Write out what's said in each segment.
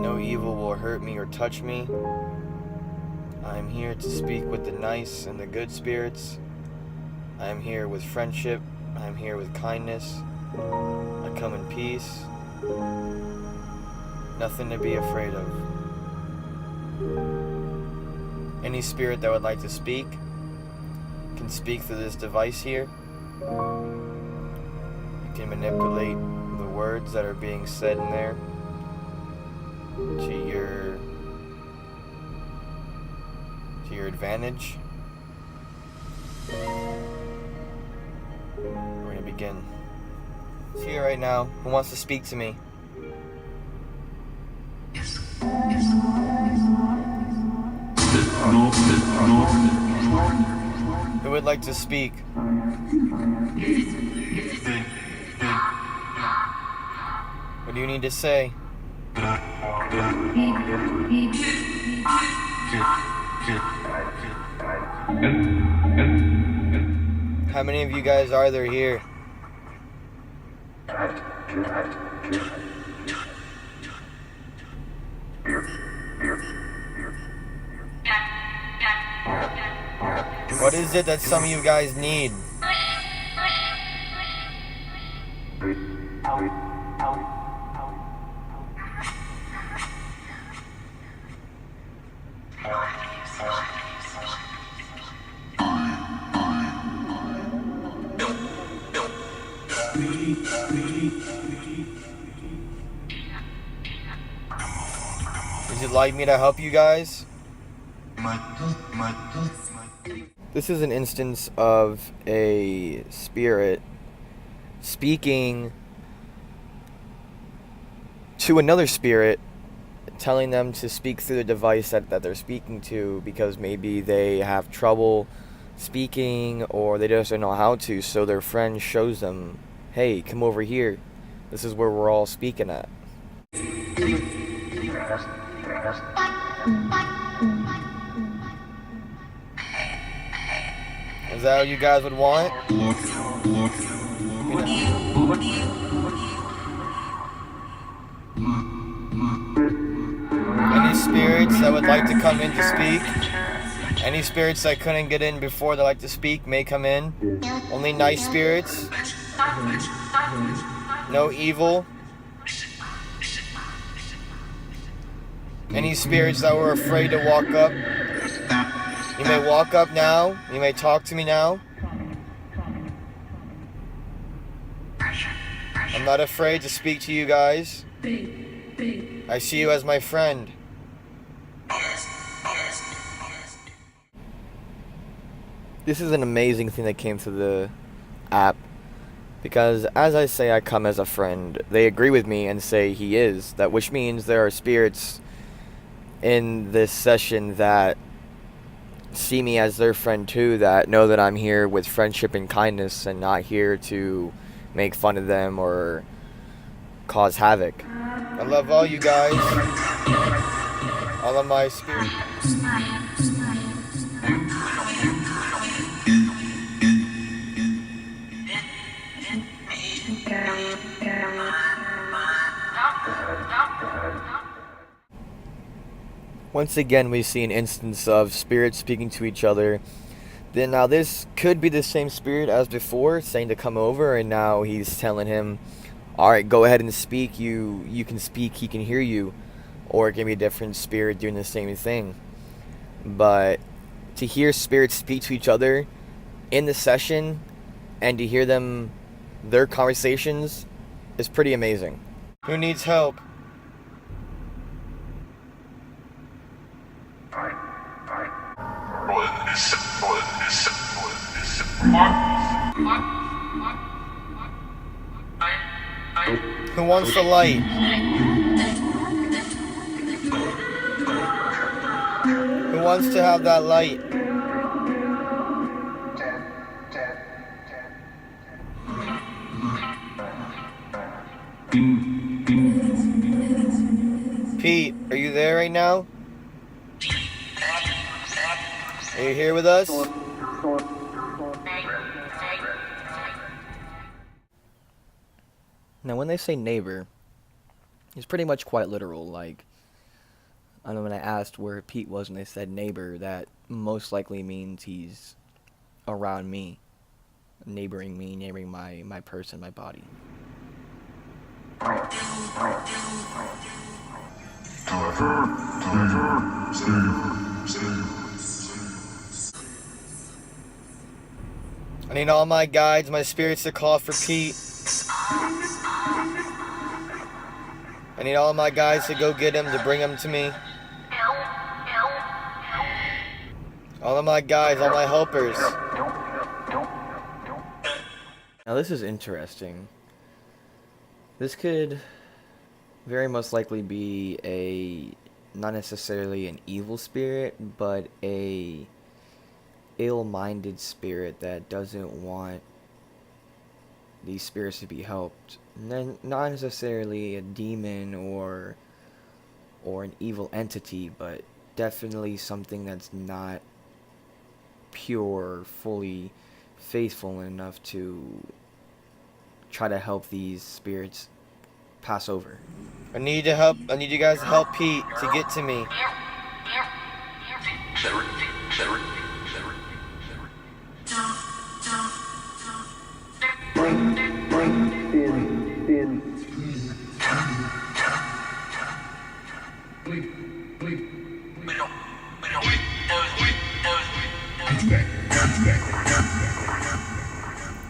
No evil will hurt me or touch me. I am here to speak with the nice and the good spirits. I am here with friendship. I am here with kindness. I come in peace. Nothing to be afraid of. Any spirit that would like to speak can speak through this device here. You can manipulate the words that are being said in there to your advantage. We're going to begin. It's here right now. Who wants to speak to me? Who would like to speak? What do you need to say? How many of you guys are there here? What is it that some of you guys need? Would you like me to help you guys? This is an instance of a spirit speaking to another spirit, telling them to speak through the device that they're speaking to, because maybe they have trouble speaking or they just don't know how to, so their friend shows them, hey, come over here. This is where we're all speaking at. Is that what you guys would want? Any spirits that would like to come in to speak? Any spirits that couldn't get in before that like to speak may come in. Only nice spirits. No evil. Any spirits that were afraid to walk up? You may walk up now. You may talk to me now. I'm not afraid to speak to you guys. I see you as my friend. This is an amazing thing that came through the app, because as I say I come as a friend, they agree with me and say he is, that which means there are spirits in this session that see me as their friend too, that know that I'm here with friendship and kindness and not here to make fun of them or cause havoc. I love all you guys, all of my spirits. Once again, we see an instance of spirits speaking to each other. Then now this could be the same spirit as before, saying to come over, and now he's telling him, alright, go ahead and speak, you can speak, he can hear you. Or it can be a different spirit doing the same thing. But to hear spirits speak to each other in the session, and to hear their conversations, is pretty amazing. Who needs help? Who wants the light? Who wants to have that light? Pete, are you there right now? Are you here with us? Now, when they say neighbor, it's pretty much quite literal. Like, I know when I asked where Pete was when they said neighbor, that most likely means he's around me, neighboring my person, my body. I need all my guides, my spirits to call for Pete. I need all my guides to go get him, to bring him to me. All of my guides, all my helpers. Now this is interesting. This could very most likely be not necessarily an evil spirit, but a ill-minded spirit that doesn't want these spirits to be helped. Not necessarily a demon or an evil entity, but definitely something that's not pure, fully faithful enough to try to help these spirits pass over. I need you guys to help Pete to get to me.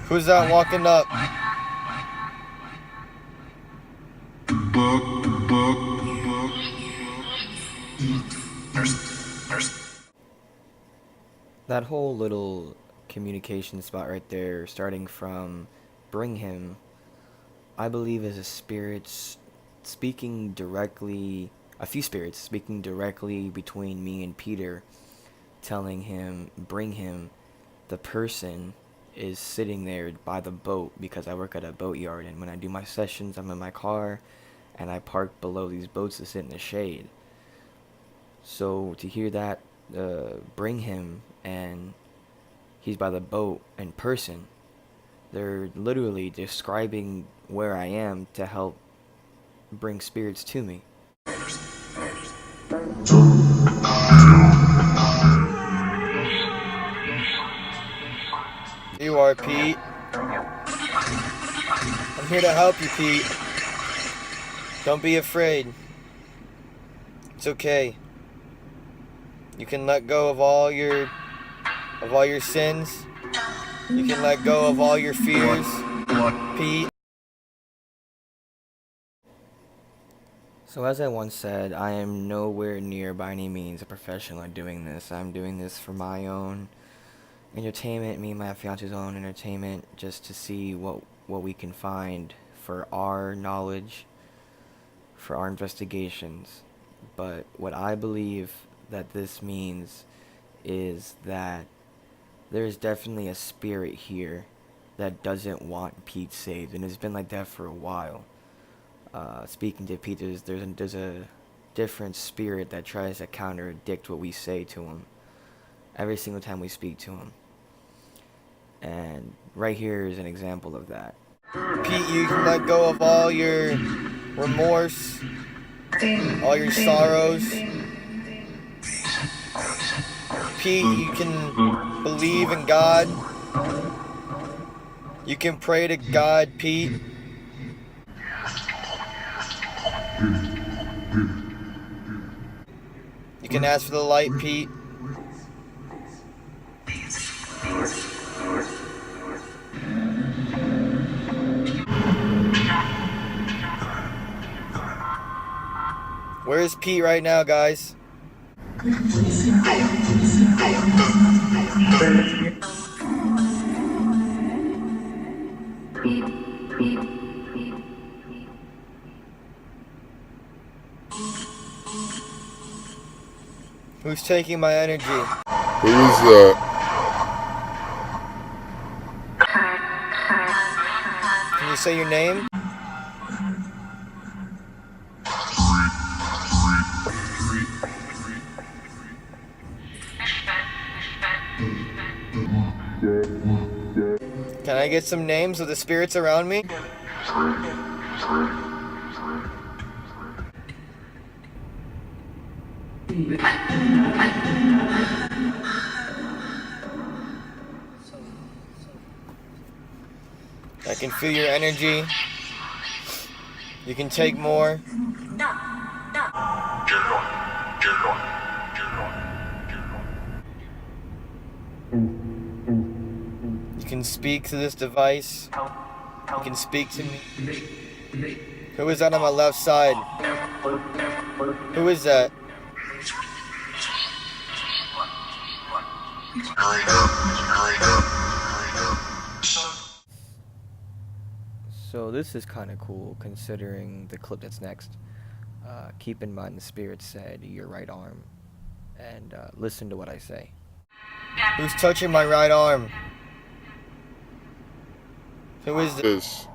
Who's that walking up? That whole little communication spot right there, starting from bring him, I believe is a few spirits speaking directly between me and Peter, telling him, bring him. The person is sitting there by the boat, because I work at a boatyard, and when I do my sessions, I'm in my car, and I park below these boats to sit in the shade. So to hear that, bring him, and he's by the boat in person, they're literally describing where I am to help bring spirits to me. You are, Pete. I'm here to help you, Pete. Don't be afraid. It's okay. You can let go of all your sins. You can let go of all your fears, Pete. So as I once said, I am nowhere near by any means a professional at doing this. I'm doing this for my own entertainment, me and my fiance's own entertainment, just to see what we can find for our knowledge, for our investigations. But what I believe that this means is that there's definitely a spirit here that doesn't want Pete saved, and it's been like that for a while. Speaking to Pete, there's a different spirit that tries to contradict what we say to him every single time we speak to him. And right here is an example of that. Pete, you can let go of all your remorse, all your sorrows. Pete, you can believe in God. You can pray to God, Pete. You can ask for the light, Pete. Where is Pete right now, guys? Who's taking my energy? Who is that? Can you say your name? Can I get some names of the spirits around me? I can feel your energy. You can take more. You can speak to this device. You can speak to me. Who is that on my left side? Who is that? So this is kind of cool considering the clip that's next. Keep in mind the spirit said your right arm. And listen to what I say. Who's touching my right arm? Who is this?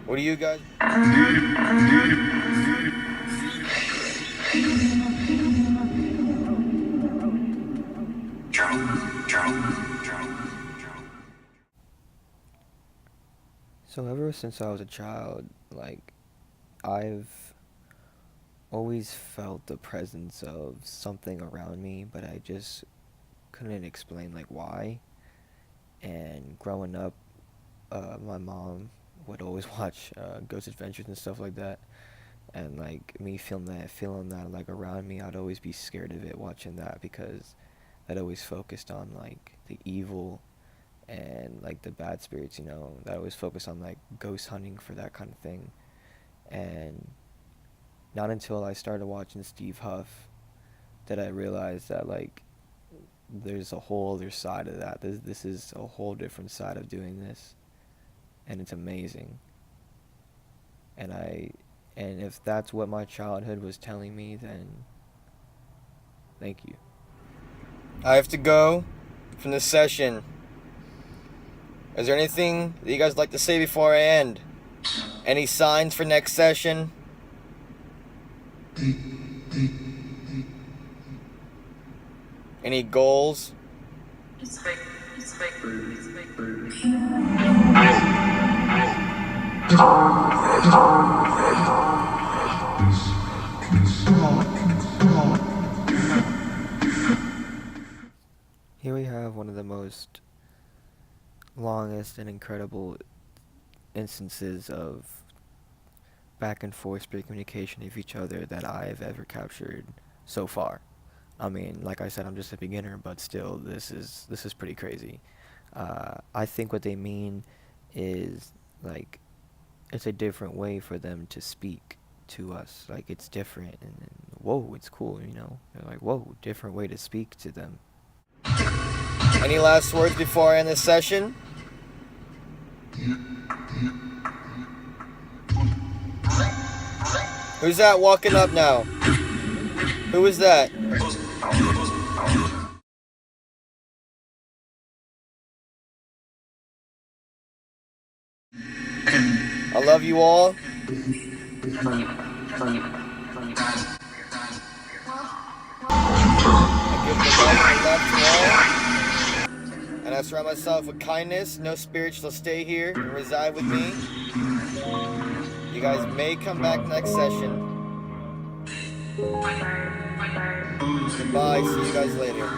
What do you guys? So ever since I was a child, like, I've always felt the presence of something around me, but I just couldn't explain, like, why. And growing up, my mom would always watch Ghost Adventures and stuff like that. And, like, me feeling that, like, around me, I'd always be scared of it watching that because that always focused on, like, the evil and like the bad spirits, you know, that always focus on like ghost hunting for that kind of thing. And not until I started watching Steve Huff that I realized that like there's a whole other side of that. This is a whole different side of doing this, and it's amazing. And if that's what my childhood was telling me, then thank you. I have to go from this session. Is there anything that you guys like to say before I end? Any signs for next session? Any goals? Here we have one of the most longest and incredible instances of back and forth spirit communication of each other that I've ever captured so far. I mean, like I said, I'm just a beginner, but still, this is pretty crazy. I think what they mean is like it's a different way for them to speak to us. Like it's different, and whoa, it's cool, you know. They're like, whoa, different way to speak to them. Any last words before I end this session? Who's that walking up now? Who is that? I love you all. I give the light and love to all. And I surround myself with kindness. No spirit shall stay here and reside with me. You guys may come back next session. Goodbye. See you guys later.